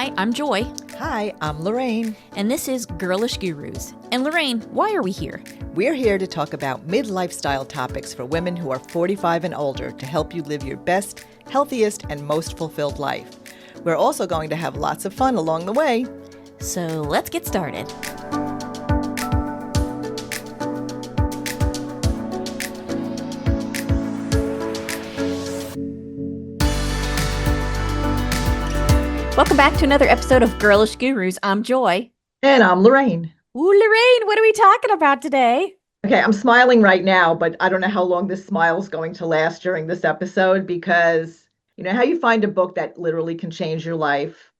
Hi, I'm Joy. Hi, I'm Lorraine. And this is Girlish Gurus. And Lorraine, why are we here? We're here to talk about mid-lifestyle topics for women who are 45 and older to help you live your best, healthiest, and most fulfilled life. We're also going to have lots of fun along the way. So let's get started. Welcome back to another episode of Girlish Gurus. I'm Joy. And I'm Lorraine. Ooh, Lorraine, what are we talking about today? Okay, I'm smiling right now, but I don't know how long this smile is going to last during this episode because you know how you find a book that literally can change your life?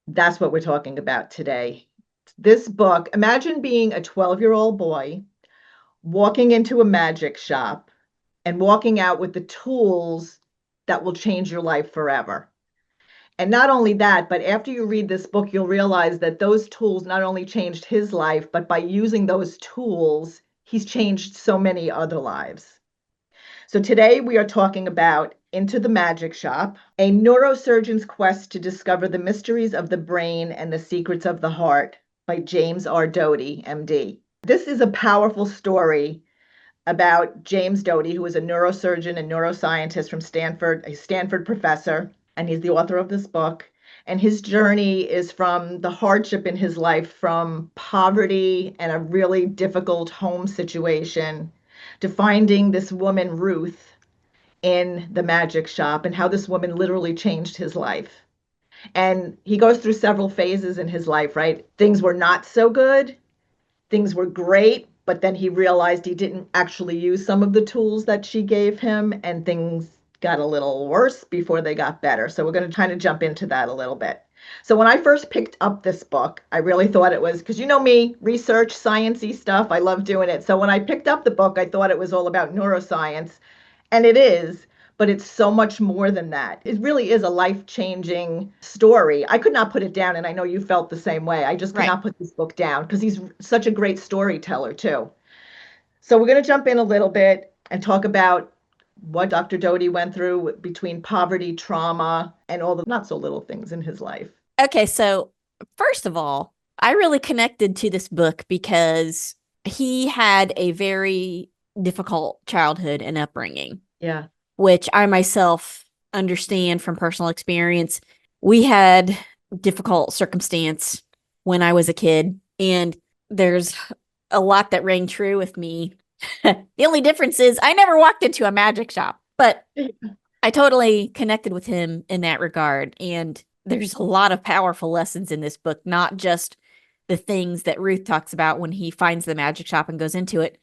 That's what we're talking about today. This book, imagine being a 12-year-old boy walking into a magic shop and walking out with the tools that will change your life forever. And not only that, but after you read this book, you'll realize that those tools not only changed his life, but by using those tools, he's changed so many other lives. So today we are talking about Into the Magic Shop, a neurosurgeon's quest to discover the mysteries of the brain and the secrets of the heart by James R. Doty, MD. This is a powerful story about James Doty, who is a neurosurgeon and neuroscientist from Stanford, a Stanford professor, and he's the author of this book. And his journey is from the hardship in his life, from poverty and a really difficult home situation, to finding this woman, Ruth, in the magic shop and how this woman literally changed his life. And he goes through several phases in his life, right? Things were not so good, things were great, but then he realized he didn't actually use some of the tools that she gave him, and things got a little worse before they got better. So we're going to kind of jump into that a little bit. So when I first picked up this book, I really thought it was, because you know me, research, sciencey stuff, I love doing it. So when I picked up the book, I thought it was all about neuroscience, and it is, but it's so much more than that. It really is a life-changing story. I could not put it down, and I know you felt the same way. I just could not put this book down because he's such a great storyteller too. So we're going to jump in a little bit and talk about what Dr. Doty went through between poverty, trauma, and all the not so little things in his life. Okay, so first of all, I really connected to this book because he had a very difficult childhood and upbringing. Yeah. Which I myself understand from personal experience. We had difficult circumstance when I was a kid, and there's a lot that rang true with me. The only difference is I never walked into a magic shop, but I totally connected with him in that regard. And there's a lot of powerful lessons in this book, not just the things that Ruth talks about when he finds the magic shop and goes into it,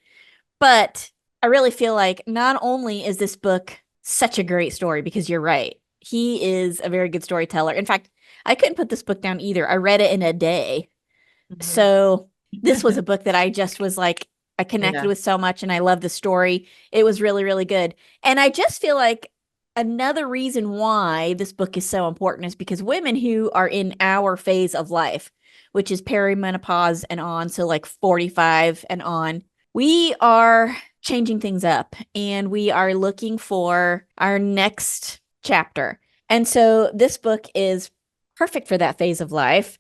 but I really feel like not only is this book such a great story, because you're right, he is a very good storyteller. In fact, I couldn't put this book down either. I read it in a day. Mm-hmm. So this was a book that I just was like, I connected with so much, and I love the story. It was really, really good. And I just feel like another reason why this book is so important is because women who are in our phase of life, which is perimenopause and on, so like 45 and on, we are changing things up and we are looking for our next chapter. And so this book is perfect for that phase of life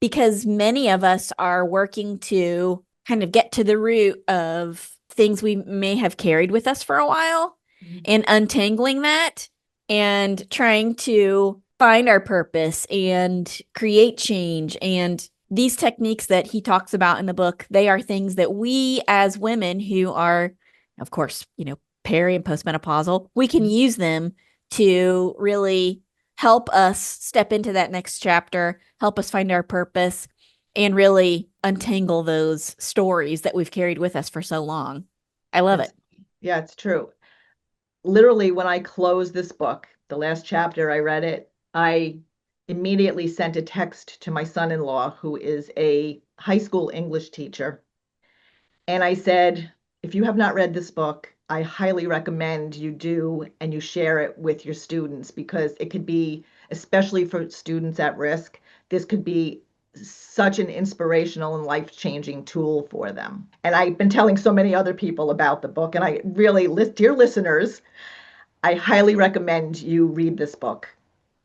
because many of us are working to kind of get to the root of things we may have carried with us for a while, and untangling that and trying to find our purpose and create change. And these techniques that he talks about in the book, they are things that we as women who are, of course, you know, peri and postmenopausal, we can use them to really help us step into that next chapter, help us find our purpose, and really untangle those stories that we've carried with us for so long. I love it. Yeah, it's true. Literally, when I closed this book, the last chapter I read it, I immediately sent a text to my son-in-law, who is a high school English teacher. And I said, if you have not read this book, I highly recommend you do, and you share it with your students, because it could be, especially for students at risk, this could be such an inspirational and life-changing tool for them. And I've been telling so many other people about the book, and I really, dear listeners, I highly recommend you read this book.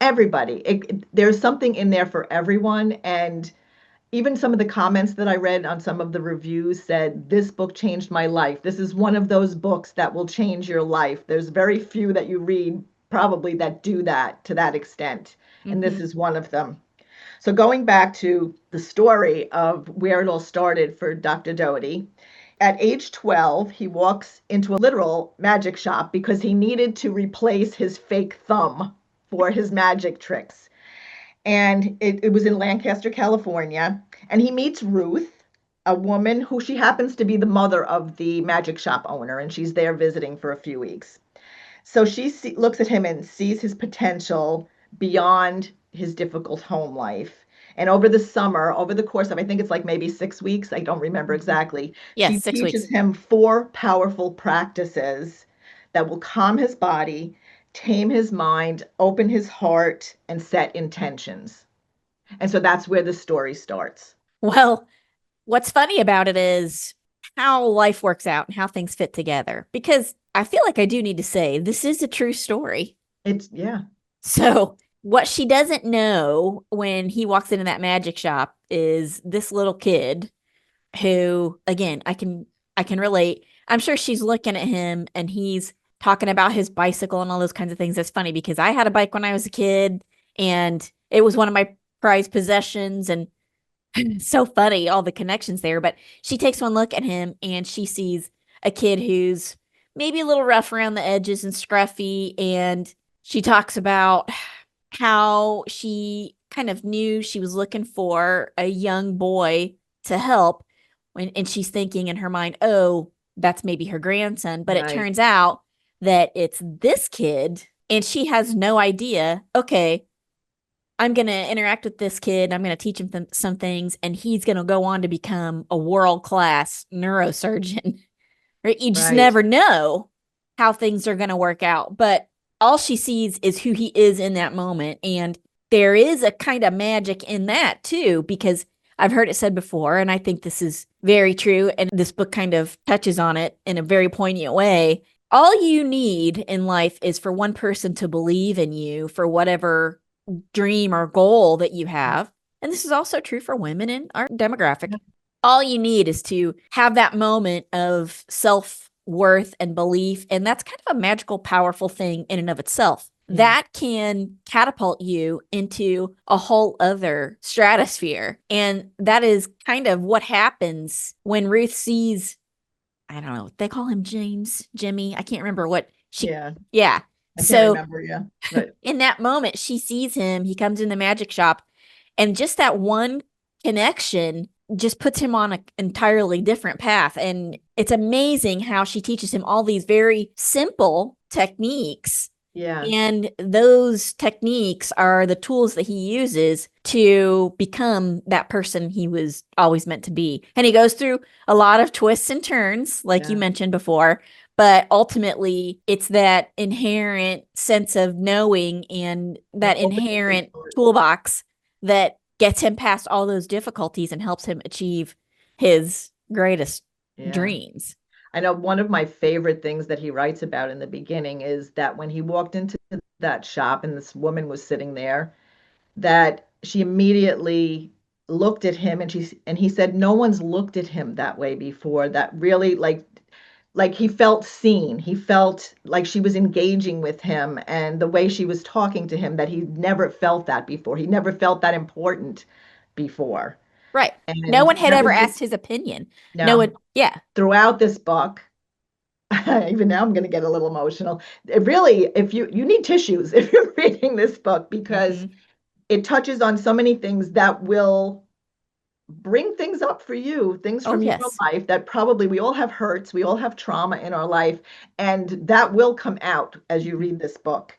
everybody. There's something in there for everyone. And even some of the comments that I read on some of the reviews said, this book changed my life. This is one of those books that will change your life. There's very few that you read probably that do that to that extent. And this Hmm. is one of them. So going back to the story of where it all started for Dr. Doty, at age 12, he walks into a literal magic shop because he needed to replace his fake thumb for his magic tricks. And it was in Lancaster, California. And he meets Ruth, a woman who she happens to be the mother of the magic shop owner, and she's there visiting for a few weeks. So looks at him and sees his potential beyond his difficult home life. And over the summer, over the course of, I think it's like maybe 6 weeks, I don't remember Hmm. exactly, Yes, she 6 weeks. teaches him four powerful practices that will calm his body, tame his mind, open his heart, and set intentions. And so that's where the story starts. Well, what's funny about it is how life works out and how things fit together. Because I feel like I do need to say this is a true story. Yeah, So, what she doesn't know when he walks into that magic shop is this little kid who, again, I can relate. I'm sure she's looking at him and he's talking about his bicycle and all those kinds of things. That's funny because I had a bike when I was a kid and it was one of my prized possessions, and so funny, all the connections there. But she takes one look at him and she sees a kid who's maybe a little rough around the edges and scruffy. And she talks about how she kind of knew she was looking for a young boy to help and she's thinking in her mind, oh, that's maybe her grandson. But it right, turns out that it's this kid and she has no idea. Okay, I'm going to interact with this kid. I'm going to teach him some things, and he's going to go on to become a world class neurosurgeon. Right? You just right. never know how things are going to work out. But all she sees is who he is in that moment. And there is a kind of magic in that too, because I've heard it said before, and I think this is very true. And this book kind of touches on it in a very poignant way. All you need in life is for one person to believe in you for whatever dream or goal that you have. And this is also true for women in our demographic. All you need is to have that moment of self worth and belief. And that's kind of a magical, powerful thing in and of itself. Yeah. That can catapult you into a whole other stratosphere. And that is kind of what happens when Ruth sees, I don't know, they call him James, Jimmy. I can't remember what she, Yeah. yeah. I can't So remember. Yeah. But in that moment, she sees him. He comes in the magic shop, and just that one connection just puts him on an entirely different path. And it's amazing how she teaches him all these very simple techniques. yeah. And those techniques are the tools that he uses to become that person he was always meant to be. And he goes through a lot of twists and turns, like you Yeah. mentioned before, but ultimately it's that inherent sense of knowing and Yeah. that Opening his inherent heart. toolbox that gets him past all those difficulties and helps him achieve his greatest Yeah. dreams. I know one of my favorite things that he writes about in the beginning is that when he walked into that shop and this woman was sitting there, that she immediately looked at him and he said no one's looked at him that way before. That really like he felt seen. He felt like she was engaging with him and the way she was talking to him that he never felt that before. He never felt that important before. Right. No And one had that ever was just asked his opinion. No no one, yeah. throughout this book. Even now I'm going to get a little emotional. It really, if you need tissues if you're reading this book because Hmm. it touches on so many things that will bring things up for you, things Oh, from your yes. life that probably we all have hurts, we all have trauma in our life, and that will come out as you Mhm. read this book.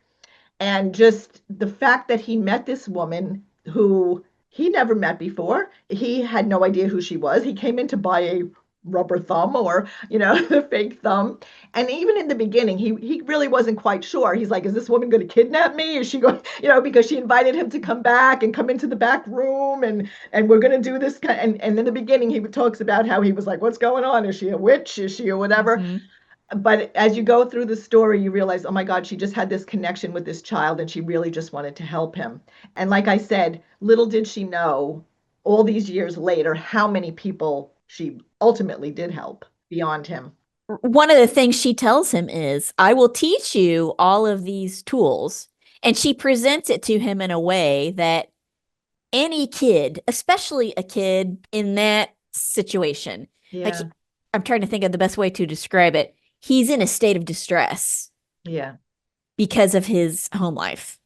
And just the fact that he met this woman who he never met before, he had no idea who she was. He came in to buy a rubber thumb or, the fake thumb. And even in the beginning, he really wasn't quite sure. He's like, is this woman going to kidnap me? Is she going, because she invited him to come back and come into the back room and we're going to do this. And in the beginning, he talks about how he was like, what's going on? Is she a witch? Is she a whatever? Hmm. But as you go through the story, you realize, oh my God, she just had this connection with this child and she really just wanted to help him. And like I said, little did she know all these years later how many people she ultimately did help beyond him. One of the things she tells him is, I will teach you all of these tools. And she presents it to him in a way that any kid, especially a kid in that situation, like, Yeah. I'm trying to think of the best way to describe it. He's in a state of distress Yeah. because of his home life.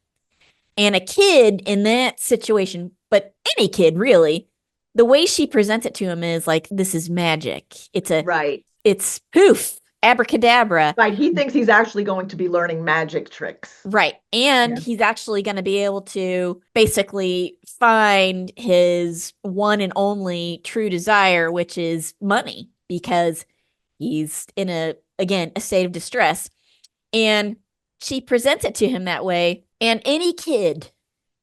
And a kid in that situation, but any kid really, the way she presents it to him is like, this is magic. Right. It's poof, abracadabra. Right. He thinks he's actually going to be learning magic tricks. Right. And Yeah. he's actually going to be able to basically find his one and only true desire, which is money, because he's in again, a state of distress. And she presents it to him that way. And any kid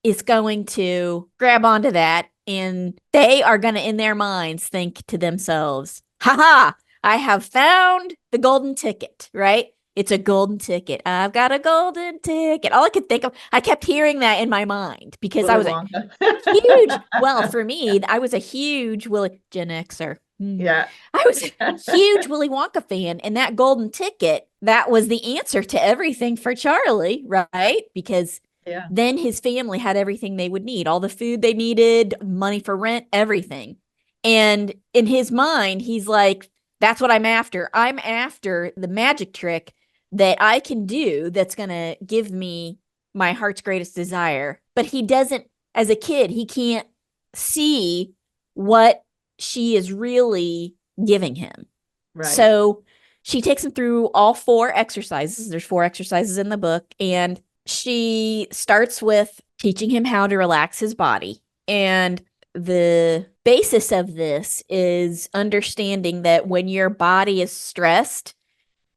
is going to grab onto that, and they are going to, in their minds, think to themselves, haha, I have found the golden ticket, right? It's a golden ticket. I've got a golden ticket. All I could think of, I kept hearing that in my mind because I Willy was a Wonka. well, for me, I was a huge Gen Xer. Yeah. I was a huge Willy Wonka fan, and that golden ticket, that was the answer to everything for Charlie, right? Because Yeah. then his family had everything they would need, all the food they needed, money for rent, everything. And in his mind, he's like, that's what I'm after. I'm after the magic trick that I can do that's going to give me my heart's greatest desire. But he doesn't, as a kid, he can't see what she is really giving him. Right. So she takes him through all four exercises. There's four exercises in the book, and she starts with teaching him how to relax his body. And the basis of this is understanding that when your body is stressed,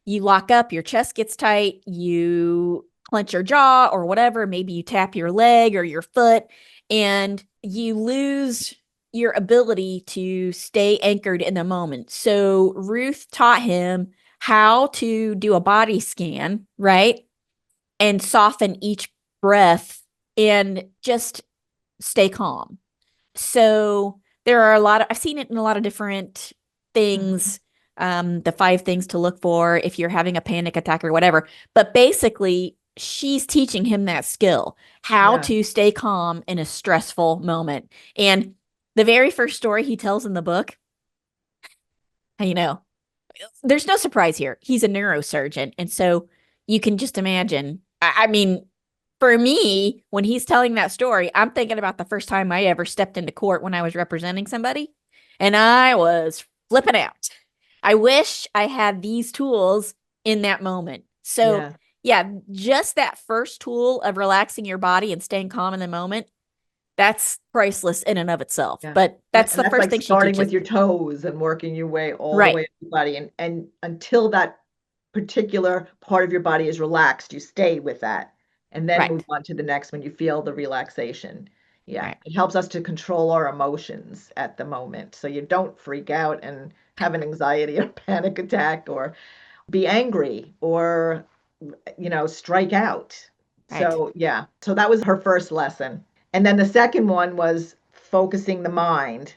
you lock up, your chest gets tight, you clench your jaw or whatever, maybe you tap your leg or your foot, and you lose your ability to stay anchored in the moment. So Ruth taught him how to do a body scan, right? And soften each breath and just stay calm. So there are I've seen it in a lot of different Mhm. things, the 5 things to look for if you're having a panic attack or whatever. But basically, she's teaching him that skill, how Yeah. to stay calm in a stressful moment. And the very first story he tells in the book, you know, there's no surprise here. He's a neurosurgeon. And so you can just imagine. I mean, for me, when he's telling that story, I'm thinking about the first time I ever stepped into court when I was representing somebody, and I was flipping out. I wish I had these tools in that moment. So, Yeah. yeah, just that first tool of relaxing your body and staying calm in the moment, that's priceless in and of itself. Yeah. But that's And the that's first like thing she starting with teaches. your toes and working your way all the Right, way up your body. And until that particular part of your body is relaxed, you stay with that and then move right, on to the next when you feel the relaxation. Yeah. right, It helps us to control our emotions at the moment. So you don't freak out and have an anxiety or panic attack or be angry or, strike out. right, So, yeah. So that was her first lesson. And then the second one was focusing the mind.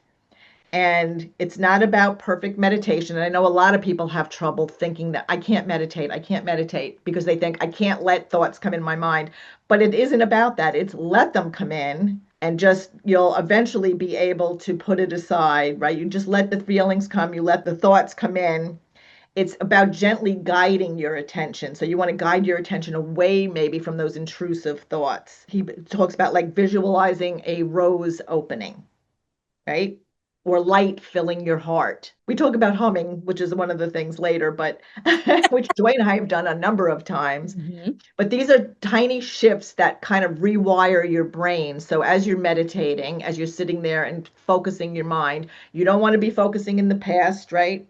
And it's not about perfect meditation. And I know a lot of people have trouble thinking that I can't meditate because they think I can't let thoughts come in my mind. But it isn't about that. It's let them come in and just you'll eventually be able to put it aside, right? You just let the feelings come, you let the thoughts come in. It's about gently guiding your attention. So you want to guide your attention away maybe from those intrusive thoughts. He talks about like visualizing a rose opening, right? Or light filling your heart. We talk about humming, which is one of the things later, but which Joy and I have done a number of times. mm-hmm. But these are tiny shifts that kind of rewire your brain. So as you're meditating, as you're sitting there and focusing your mind, you don't want to be focusing in the past, right?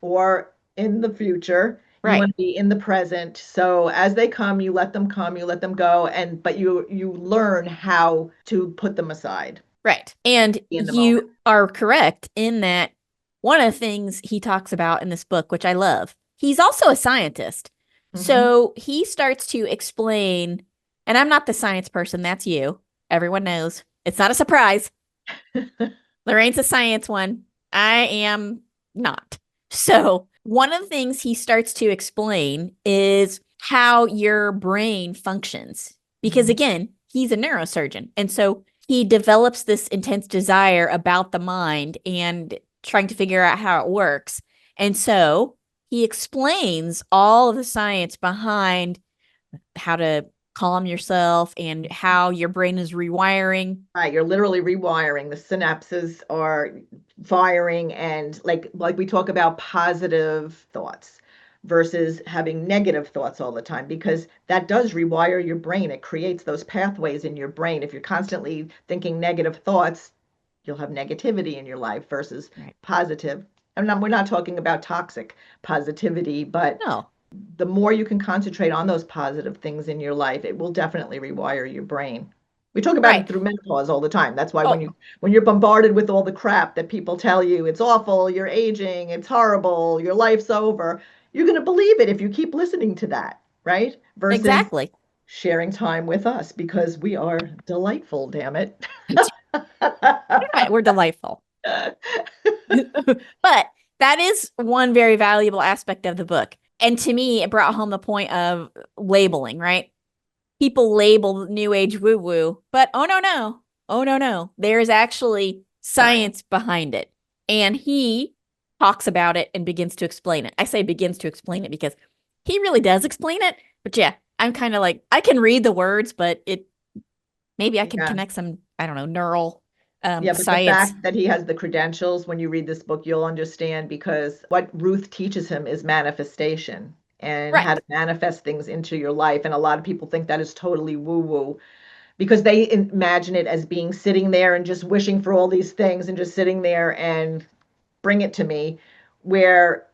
Or in the future. You Right. want to be in the present. So as they come, you let them go, and but you learn how to put them aside Right. And in the moment. you are correct in that one of the things he talks about in this book, which I love, he's also a scientist. Hmm. So he starts to explain, and I'm not the science person, that's you. Everyone knows. It's not a surprise. Lorraine's a science one. I am not. So, one of the things he starts to explain is how your brain functions. Because Hmm. again, he's a neurosurgeon. And so he develops this intense desire about the mind and trying to figure out how it works. And so he explains all of the science behind how to calm yourself and how your brain is rewiring. Right, you're literally rewiring. The synapses are firing, and like we talk about positive thoughts versus having negative thoughts all the time, because that does rewire your brain. It creates those pathways in your brain. If you're constantly thinking negative thoughts, you'll have negativity in your life versus Right. positive. We're not talking about toxic positivity, but No. the more you can concentrate on those positive things in your life, it will definitely rewire your brain. We talk about it Right. through menopause all the time. That's why Oh, when you're bombarded with all the crap that people tell you, it's awful, you're aging, it's horrible, your life's over, you're going to believe it if you keep listening to that, right? Versus exactly. sharing time with us because we are delightful, damn it. Right, we're delightful. But that is one very valuable aspect of the book. And to me, it brought home the point of labeling, right? People label new age woo woo, but oh no, no. Oh no, no. There's actually Science. science behind it. And he talks about it and begins to explain it. I say begins to explain it because he really does explain it. But yeah, I'm kind of like, I can read the words, but maybe I can Yeah. connect some, I don't know, neural Yeah, but the science. fact that he has the credentials, when you read this book, you'll understand because what Ruth teaches him is manifestation and how Right. to manifest things into your life. And a lot of people think that is totally woo-woo because they imagine it as being sitting there and just wishing for all these things and just sitting there and bring it to me, where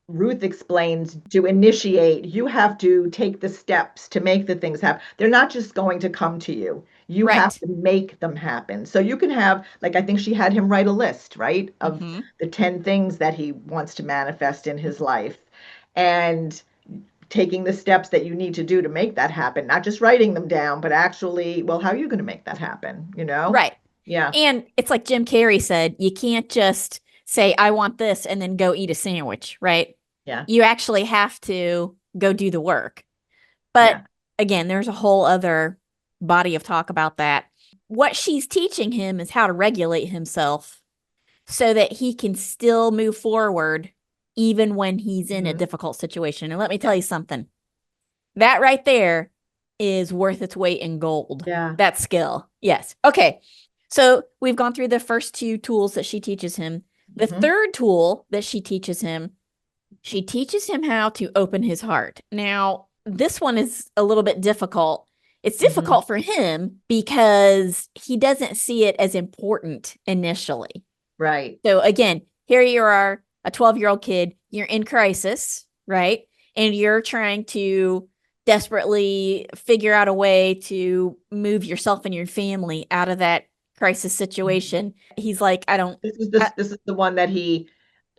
Ruth explains to initiate, you have to take the steps to make the things happen. They're not just going to come to you. You have Right. to make them happen. So you can have, like, I think she had him write a list, right, of Hmm. the 10 things that he wants to manifest in his life and taking the steps that you need to do to make that happen, not just writing them down, but actually, well, how are you going to make that happen? You know? Right. Yeah. And it's like Jim Carrey said, you can't just say, I want this, and then go eat a sandwich, right? Yeah. You actually have to go do the work. But Yeah. again, there's a whole other body of talk about that. What she's teaching him is how to regulate himself so that he can still move forward even when he's in a Hmm. difficult situation. And let me Yeah. tell you something, that right there is worth its weight in gold. Yeah. That skill. Yes. Okay. So we've gone through the first two tools that she teaches him. The Hmm. third tool that she teaches him how to open his heart. Now, this one is a little bit difficult. It's Hmm. difficult for him because he doesn't see it as important initially. Right. So again, here you are, a 12-year-old kid, you're in crisis, right? And you're trying to desperately figure out a way to move yourself and your family out of that crisis Mhm. situation. He's like, I don't, This is the one that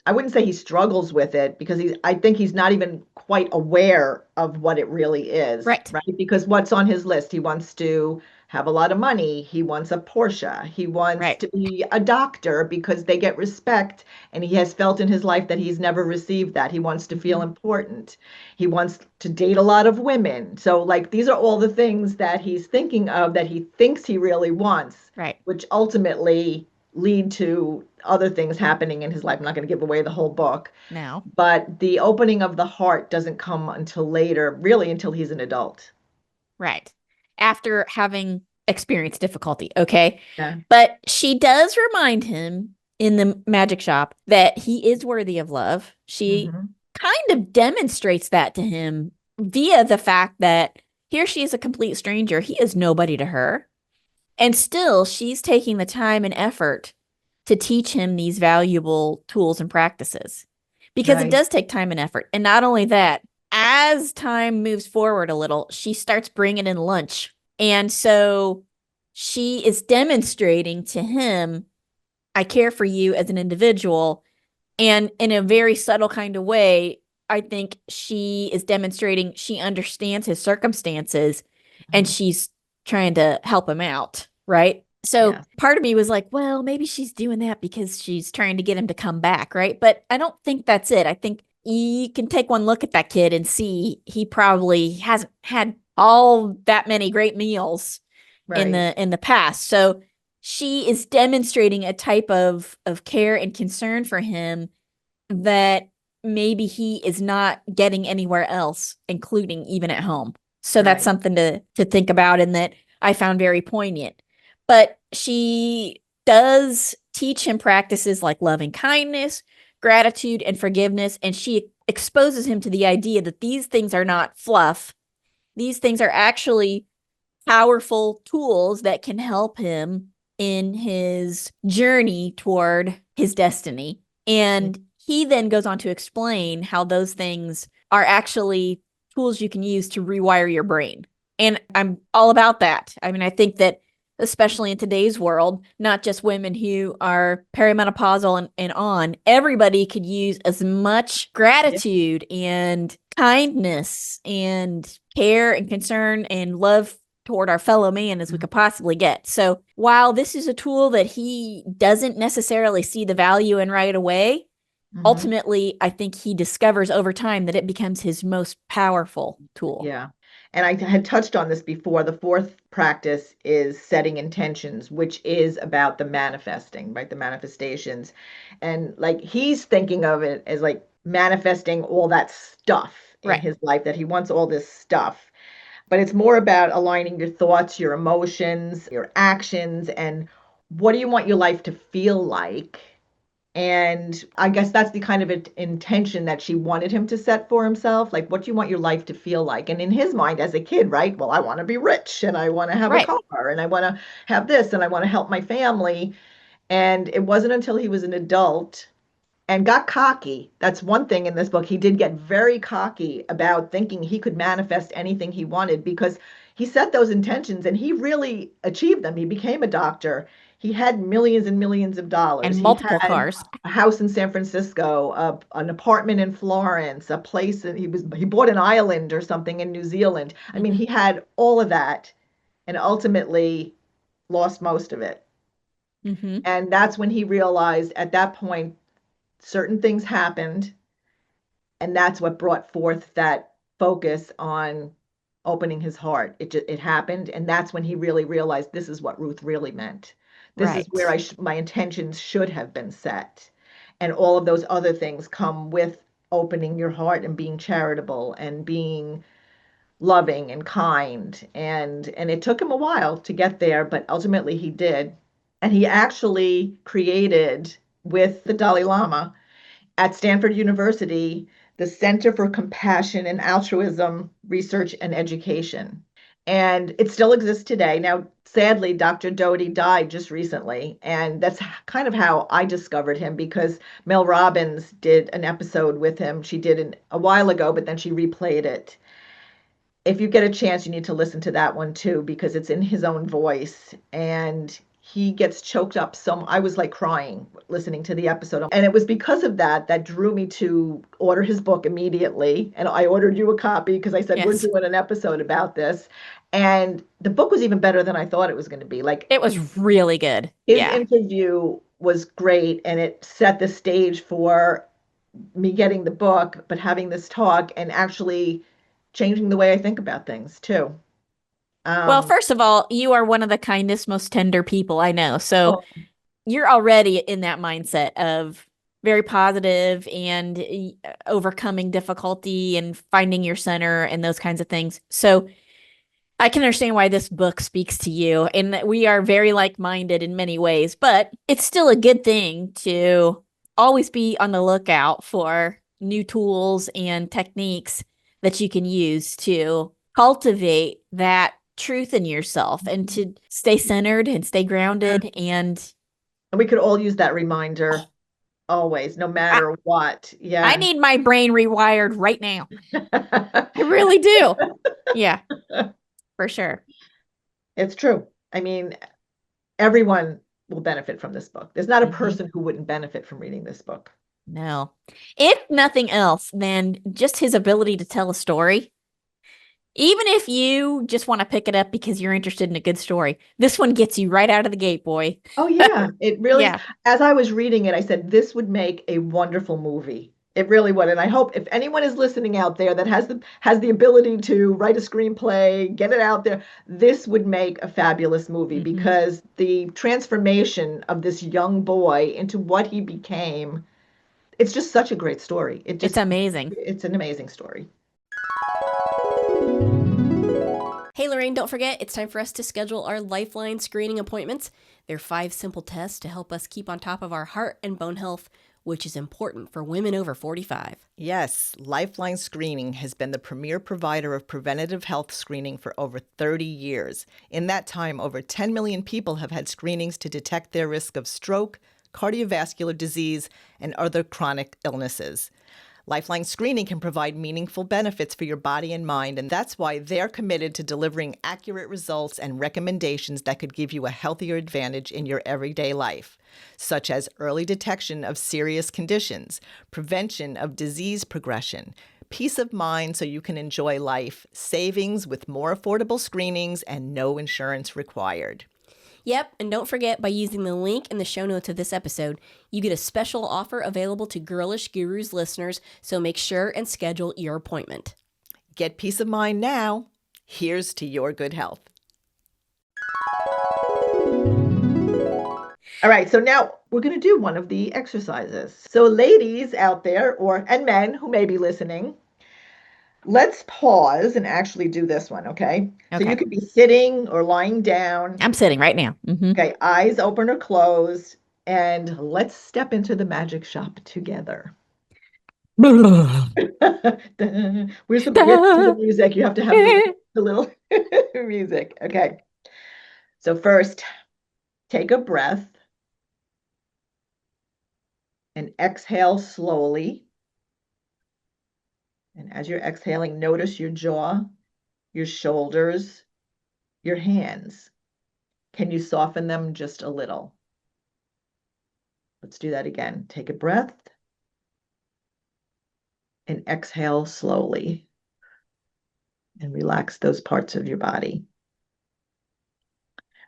I wouldn't say he struggles with it because I think he's not even quite aware of what it really is, right, right? Because what's on his list? He wants to have a lot of money. He wants a Porsche. He wants right. to be a doctor because they get respect. And he has felt in his life that he's never received that. He wants to feel Mhm. important. He wants to date a lot of women. So, like, these are all the things that he's thinking of that he thinks he really wants, Right. which ultimately lead to other things happening in his life. I'm not going to give away the whole book, Now, but the opening of the heart doesn't come until later, really until he's an adult. right. After having experienced difficulty, okay? Yeah. But she does remind him in the magic shop that he is worthy of love. She Hmm. kind of demonstrates that to him via the fact that here she is a complete stranger. He is nobody to her. And still, she's taking the time and effort to teach him these valuable tools and practices because it Right. does take time and effort. And not only that, as time moves forward a little, she starts bringing in lunch. And so she is demonstrating to him, I care for you as an individual. And in a very subtle kind of way, I think she is demonstrating she understands his circumstances and Mhm. she's trying to help him out, right? So Yeah. part of me was like, well, maybe she's doing that because she's trying to get him to come back, right? But I don't think that's it. I think you can take one look at that kid and see he probably hasn't had all that many great meals Right. in the past. So she is demonstrating a type of care and concern for him that maybe he is not getting anywhere else, including even at home. So that's Right. something to think about and that I found very poignant. But she does teach him practices like loving kindness, gratitude, and forgiveness. And she exposes him to the idea that these things are not fluff. These things are actually powerful tools that can help him in his journey toward his destiny. And he then goes on to explain how those things are actually tools you can use to rewire your brain. And I'm all about that. I mean, I think that especially in today's world, not just women who are perimenopausal and on, everybody could use as much Yeah. gratitude and kindness and care and concern and love toward our fellow man as we Mhm. could possibly get. So while this is a tool that he doesn't necessarily see the value in right away, Mhm. ultimately, I think he discovers over time that it becomes his most powerful tool. Yeah. And I had touched on this before. The fourth practice is setting intentions, which is about the manifesting, right? The manifestations. And like he's thinking of it as like manifesting all that stuff in Right. his life, that he wants all this stuff. But it's more about aligning your thoughts, your emotions, your actions, and what do you want your life to feel like? And I guess that's the kind of intention that she wanted him to set for himself. Like, what do you want your life to feel like? And in his mind as a kid, right? Well, I want to be rich and I want to have a Right. car and I want to have this and I want to help my family. And it wasn't until he was an adult and got cocky. That's one thing in this book. He did get very cocky about thinking he could manifest anything he wanted because he set those intentions and he really achieved them. He became a doctor. He had millions and millions of dollars. And He multiple had cars. a house in San Francisco, an apartment in Florence, a place and he bought an island or something in New Zealand. I mean, Mm-hmm. he had all of that and ultimately lost most of it. Mm-hmm. And that's when he realized at that point certain things happened, and that's what brought forth that focus on opening his heart. It happened, and that's when he really realized this is what Ruth really meant. This is where Right. my intentions should have been set, and all of those other things come with opening your heart and being charitable and being loving and kind, and it took him a while to get there, but ultimately he did. And he actually created with the Dalai Lama at Stanford University, the Center for Compassion and Altruism Research and Education. And it still exists today. Now, sadly, Dr. Doty died just recently. And that's kind of how I discovered him because Mel Robbins did an episode with him. She did it a while ago, but then she replayed it. If you get a chance, you need to listen to that one too, because it's in his own voice and he gets choked up. So I was like crying listening to the episode. And it was because of that that drew me to order his book immediately. And I ordered you a copy because I said, we're Yes. doing an episode about this. And the book was even better than I thought it was going to be. Like It was really good. his Yeah. interview was great and it set the stage for me getting the book, but having this talk and actually changing the way I think about things too. Well, Um, first of all, you are one of the kindest, most tender people I know. So oh, you're already in that mindset of very positive and overcoming difficulty and finding your center and those kinds of things. So I can understand why this book speaks to you and that we are very like-minded in many ways, but it's still a good thing to always be on the lookout for new tools and techniques that you can use to cultivate that truth in yourself and to stay centered and stay yeah. grounded. And And we could all use that reminder always, no I, matter what. I Yeah. need my brain rewired right now. I really do. Yeah, for sure. It's true. I mean, everyone will benefit from this book. There's not a Hmm. person who wouldn't benefit from reading this book. No. If nothing else, then just his ability to tell a story. Even if you just want to pick it up because you're interested in a good story, this one gets you right out of the gate, boy. Oh yeah, it really, Yeah. as I was reading it, I said this would make a wonderful movie. It really would. And I hope if anyone is listening out there that has the ability to write a screenplay, get it out there, this would make a fabulous movie Hmm. because the transformation of this young boy into what he became, it's just such a great story. It's amazing. It's an amazing story. Hey Lorraine, don't forget, it's time for us to schedule our Lifeline screening appointments. They're 5 simple tests to help us keep on top of our heart and bone health, which is important for women over 45. Yes, Lifeline Screening has been the premier provider of preventative health screening for over 30 years. In that time, over 10 million people have had screenings to detect their risk of stroke, cardiovascular disease, and other chronic illnesses. Lifeline Screening can provide meaningful benefits for your body and mind, and that's why they're committed to delivering accurate results and recommendations that could give you a healthier advantage in your everyday life, such as early detection of serious conditions, prevention of disease progression, peace of mind so you can enjoy life, savings with more affordable screenings, and no insurance required. Yep, and don't forget, by using the link in the show notes of this episode, you get a special offer available to Girlish Gurus listeners, so make sure and schedule your appointment. Get peace of mind now. Here's to your good health. All right, so now we're going to do one of the exercises. So ladies out there and men who may be listening, let's pause and actually do this one, okay? So you Okay. could be sitting or lying down. I'm sitting right now. Okay, eyes open or closed, and let's step into the magic shop together. Where's the music? You have to have the little music. Okay. So first, take a breath and exhale slowly. And as you're exhaling, notice your jaw, your shoulders, your hands. Can you soften them just a little? Let's do that again. Take a breath and exhale slowly. And relax those parts of your body.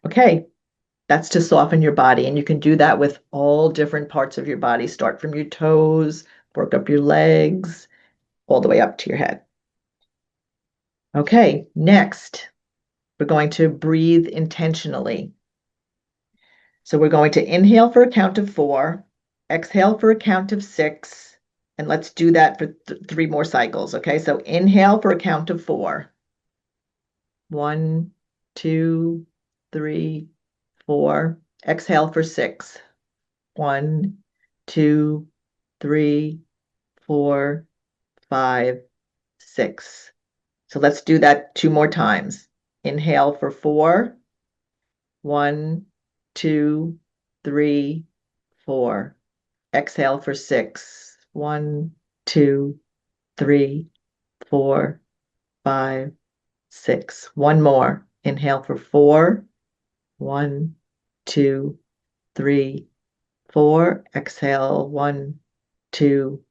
Okay, that's to soften your body. And you can do that with all different parts of your body. Start from your toes, work up your legs, all the way up to your head. Okay, next, we're going to breathe intentionally. So we're going to inhale for a count of 4, exhale for a count of 6, and let's do that for 3 more cycles. Okay, so inhale for a count of 4. 1, 2, 3, 4. Exhale for 6. 1, 2, 3, 4, 5, 6. So let's do that 2 more times. Inhale for 4. 1, 2, 3, 4. Exhale for 6. 1, 2, 3, 4, 5, 6. One more. Inhale for 4. 1, 2, 3, 4. Exhale. 1, 2,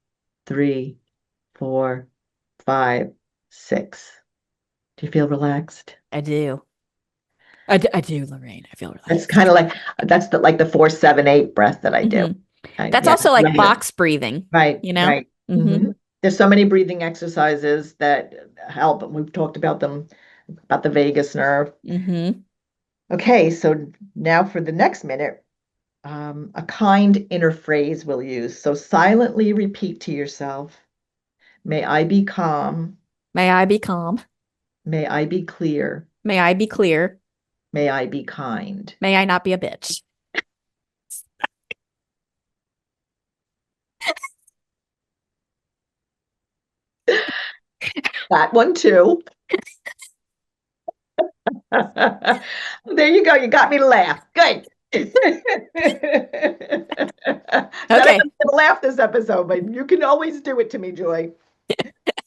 3, 4, 5, 6. Do you feel relaxed? I do. I do, Lorraine. I feel That's relaxed. kind of like the 4, 7, 8 breath that I do. That's Yeah, also like right. box breathing, Right, you know? right. Mhm. There's so many breathing exercises that help, and we've talked about them, about the vagus nerve. Mhm. Okay, so now for the next minute, a kind inner phrase we'll use. So silently repeat to yourself, may I be calm, May I be calm. may I be clear, May I be clear. may I be kind. May I not be a bitch. That one too. There you go. You got me to laugh. Good. Said I Okay. wasn't gonna laugh this episode, but you can always do it to me, Joy.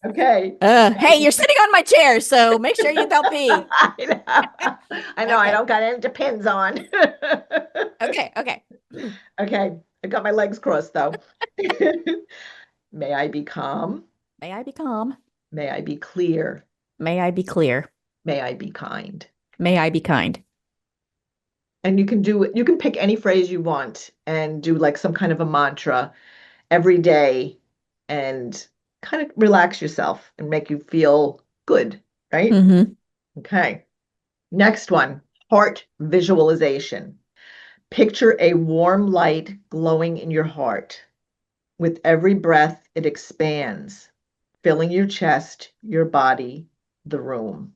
Okay. Hey, you're sitting on my chair, so make sure you don't pee. I know I Okay. don't got any depends on. Okay. Okay. I got my legs crossed though. May I be calm? May I be calm? May I be clear? May I be clear? May I be kind? May I be kind? And you can pick any phrase you want and do like some kind of a mantra every day and kind of relax yourself and make you feel good, right? Mm-hmm. Okay. Next one, heart visualization. Picture a warm light glowing in your heart. With every breath, it expands, filling your chest, your body, the room.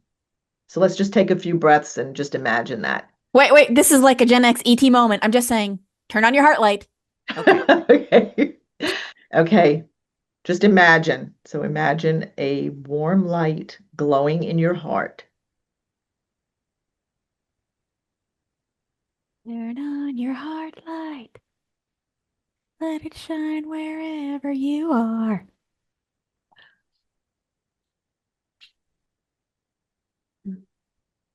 So let's just take a few breaths and just imagine that. Wait. This is like a Gen X ET moment. I'm just saying, turn on your heart light. Okay. Okay. Okay. Just imagine. So imagine a warm light glowing in your heart. Turn on your heart light. Let it shine wherever you are.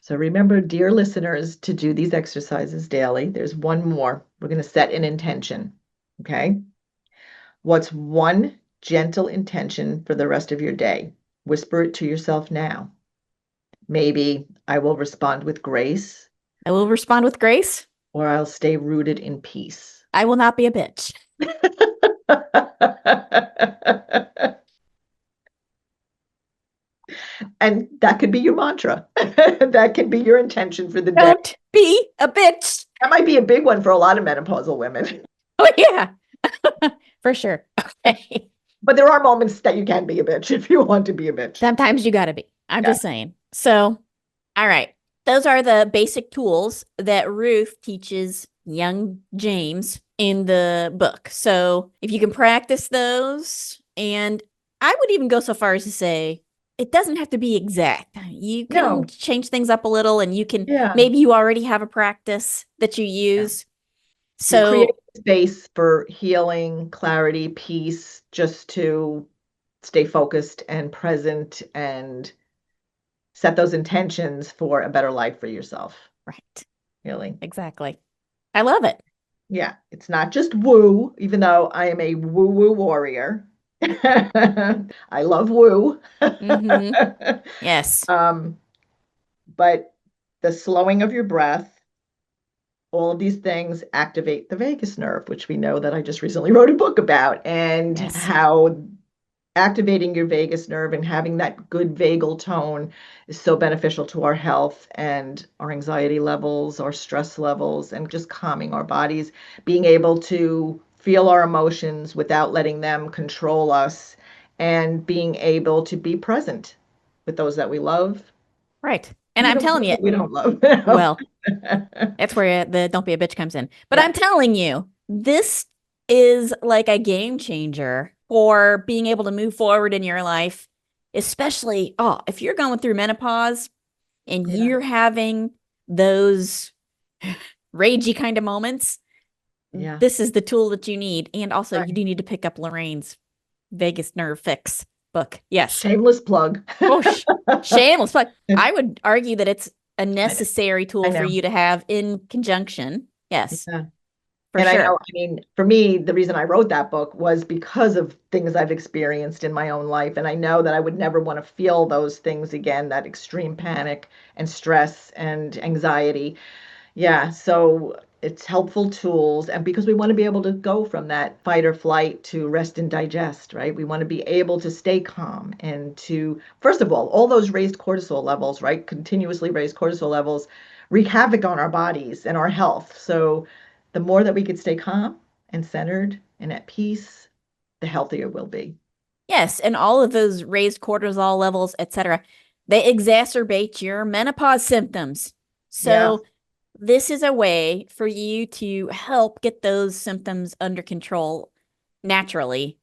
So remember, dear listeners, to do these exercises daily. There's one more. We're going to set an intention. Okay. What's one gentle intention for the rest of your day? Whisper it to yourself now. Maybe I will respond with grace, I will respond with grace. or I'll stay rooted in peace. I will not be a bitch. And that could be your mantra. That could be your intention for the day. Don't be a bitch. That might be a big one for a lot of menopausal women. Oh, yeah. For sure. Okay. But there are moments that you can be a bitch if you want to be a bitch. Sometimes you got to be. I'm Yeah. just saying. So, all right. Those are the basic tools that Ruth teaches young James in the book. So, if you can practice those, and I would even go so far as to say it doesn't have to be exact. You can No. change things up a little, and you can Yeah. maybe you already have a practice that you use. You So, create space for healing, clarity, peace, just to stay focused and present and set those intentions for a better life for yourself. right. Really. Exactly. I love it. Yeah. It's not just woo, even though I am a woo-woo warrior. I love woo. Mhm. Yes. But the slowing of your breath, all of these things activate the vagus nerve, which we know that I just recently wrote a book about, and Yes. how activating your vagus nerve and having that good vagal tone is so beneficial to our health and our anxiety levels, our stress levels, and just calming our bodies, being able to feel our emotions without letting them control us, and being able to be present with those that we love. Right. And I'm even telling those you, that we don't love. well, that's where the don't be a bitch comes in. But Yeah. I'm telling you, this is like a game changer for being able to move forward in your life, especially if you're going through menopause and Yeah. you're having those ragey kind of moments. Yeah. This is the tool that you need. And also, Right. you do need to pick up Lorraine's Vagus Nerve Fix book. Yes. Shameless plug. Oh, shameless plug. I would argue that it's a know. necessary tool for know. you to have in conjunction. Yes, Yeah. for And I sure. know, I mean, for me, the reason I wrote that book was because of things I've experienced in my own life. And I know that I would never want to feel those things again, that extreme panic and stress and anxiety. Yeah. So it's helpful tools. And because we want to be able to go from that fight or flight to rest and digest, right? We want to be able to stay calm and to, first of all those raised cortisol levels, right? Continuously raised cortisol levels wreak havoc on our bodies and our health. So the more that we could stay calm and centered and at peace, the healthier we'll be. Yes, and all of those raised cortisol levels, etc., they exacerbate your menopause symptoms. So this is a way for you to help get those symptoms under control naturally.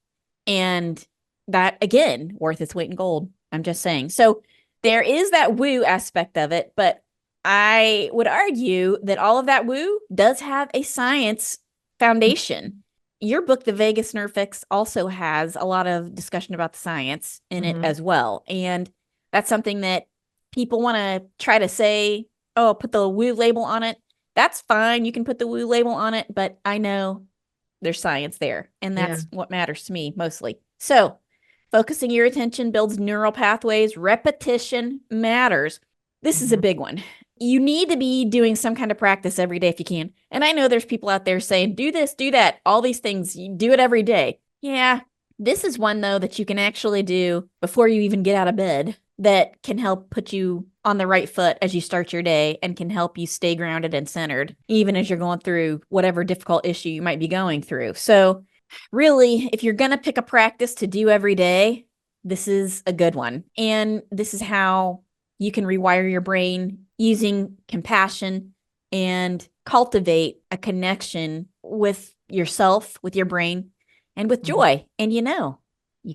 And that, again, worth its weight in gold. I'm just saying. So there is that woo aspect of it, but I would argue that all of that woo does have a science foundation. Your book, The Vagus Nerve Fix, also has a lot of discussion about the science in it as well. And that's something that people want to try to say, oh, put the woo label on it. That's fine. You can put the woo label on it. But I know there's science there. And Yeah. that's what matters to me mostly. So focusing your attention builds neural pathways. Repetition matters. This is a big one. You need to be doing some kind of practice every day if you can. And I know there's people out there saying, do this, do that, all these things. You do it every day. Yeah. This is one, though, that you can actually do before you even get out of bed that can help put you on the right foot as you start your day and can help you stay grounded and centered, even as you're going through whatever difficult issue you might be going through. So really, if you're going to pick a practice to do every day, this is a good one. And this is how you can rewire your brain using compassion and cultivate a connection with yourself, with your brain, and with joy. And you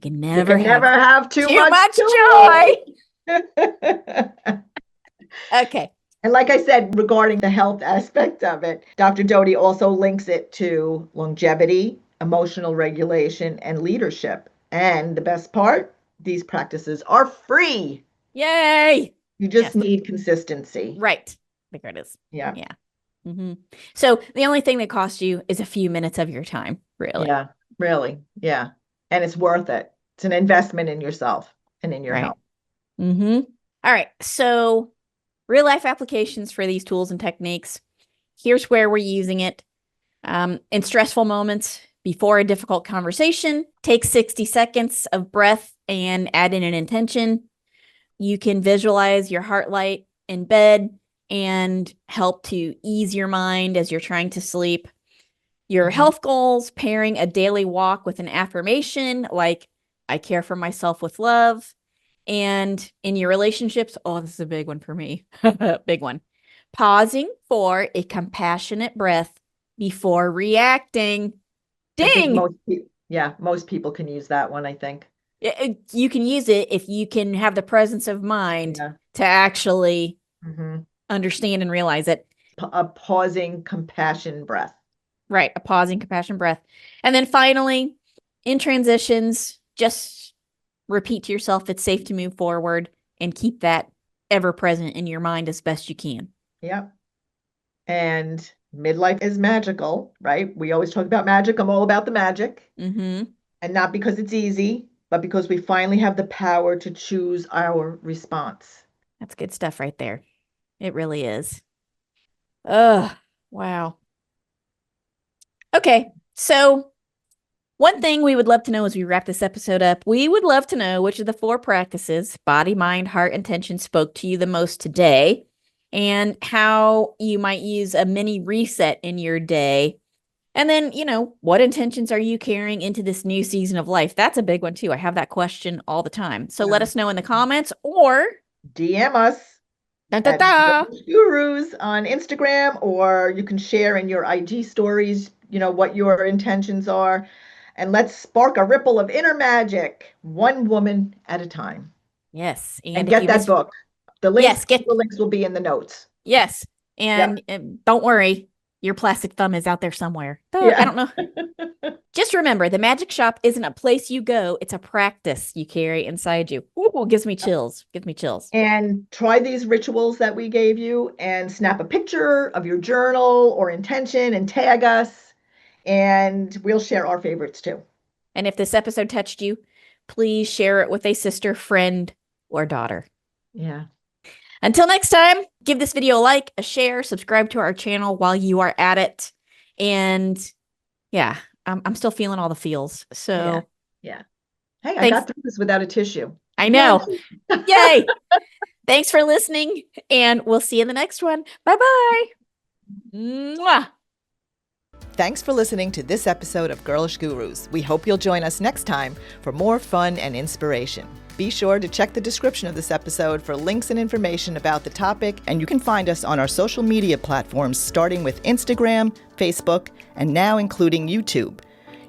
can never have too much joy. Okay. And like I said, regarding the health aspect of it, Dr. Doty also links it to longevity, emotional regulation, and leadership. And the best part, these practices are free. Yay. You just need consistency. Right. There it is. Yeah. Yeah. Mm-hmm. So the only thing that costs you is a few minutes of your time, really. Yeah, really. Yeah. And it's worth it. It's an investment in yourself and in your health. Mm-hmm. All right. So real life applications for these tools and techniques. Here's where we're using it. In stressful moments, before a difficult conversation, take 60 seconds of breath and add in an intention. You can visualize your heart light in bed and help to ease your mind as you're trying to sleep. Your health goals, pairing a daily walk with an affirmation like, I care for myself with love. And in your relationships, oh, this is a big one for me. Big one. Pausing for a compassionate breath before reacting. Ding! Most people can use that one, I think. You can use it if you can have the presence of mind to actually understand and realize it. A pausing compassion breath. Right. A pausing compassion breath. And then finally, in transitions, just repeat to yourself it's safe to move forward and keep that ever present in your mind as best you can. Yep. And midlife is magical, right? We always talk about magic. I'm all about the magic. And not because it's easy, but because we finally have the power to choose our response. That's good stuff right there. It really is. Ugh, wow. Okay, so one thing we would love to know as we wrap this episode up, we would love to know which of the 4 practices, body, mind, heart, intention, spoke to you the most today, and how you might use a mini reset in your day. And then, what intentions are you carrying into this new season of life? That's a big one too. I have that question all the time. So let us know in the comments or DM us at Girlish Gurus on Instagram, or you can share in your IG stories, what your intentions are. And let's spark a ripple of inner magic, one woman at a time. Yes. And get that book. The links, the links will be in the notes. Yes. And don't worry. Your plastic thumb is out there somewhere. I don't know. Just remember, the magic shop isn't a place you go. It's a practice you carry inside you. Ooh, gives me chills. And try these rituals that we gave you and snap a picture of your journal or intention and tag us. And we'll share our favorites too. And if this episode touched you, please share it with a sister, friend, or daughter. Yeah. Until next time, give this video a like, a share, subscribe to our channel while you are at it. And I'm still feeling all the feels. So yeah. Hey, I got through this without a tissue. I know. Yay. Thanks for listening. And we'll see you in the next one. Bye-bye. Mwah. Thanks for listening to this episode of Girlish Gurus. We hope you'll join us next time for more fun and inspiration. Be sure to check the description of this episode for links and information about the topic, and you can find us on our social media platforms starting with Instagram, Facebook, and now including YouTube.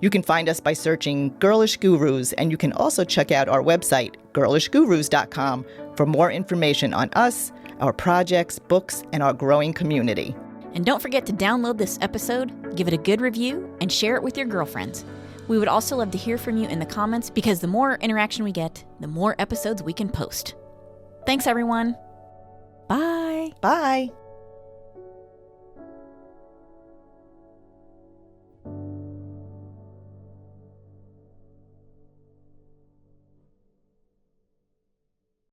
You can find us by searching Girlish Gurus, and you can also check out our website, girlishgurus.com, for more information on us, our projects, books, and our growing community. And don't forget to download this episode, give it a good review, and share it with your girlfriends. We would also love to hear from you in the comments because the more interaction we get, the more episodes we can post. Thanks, everyone. Bye. Bye.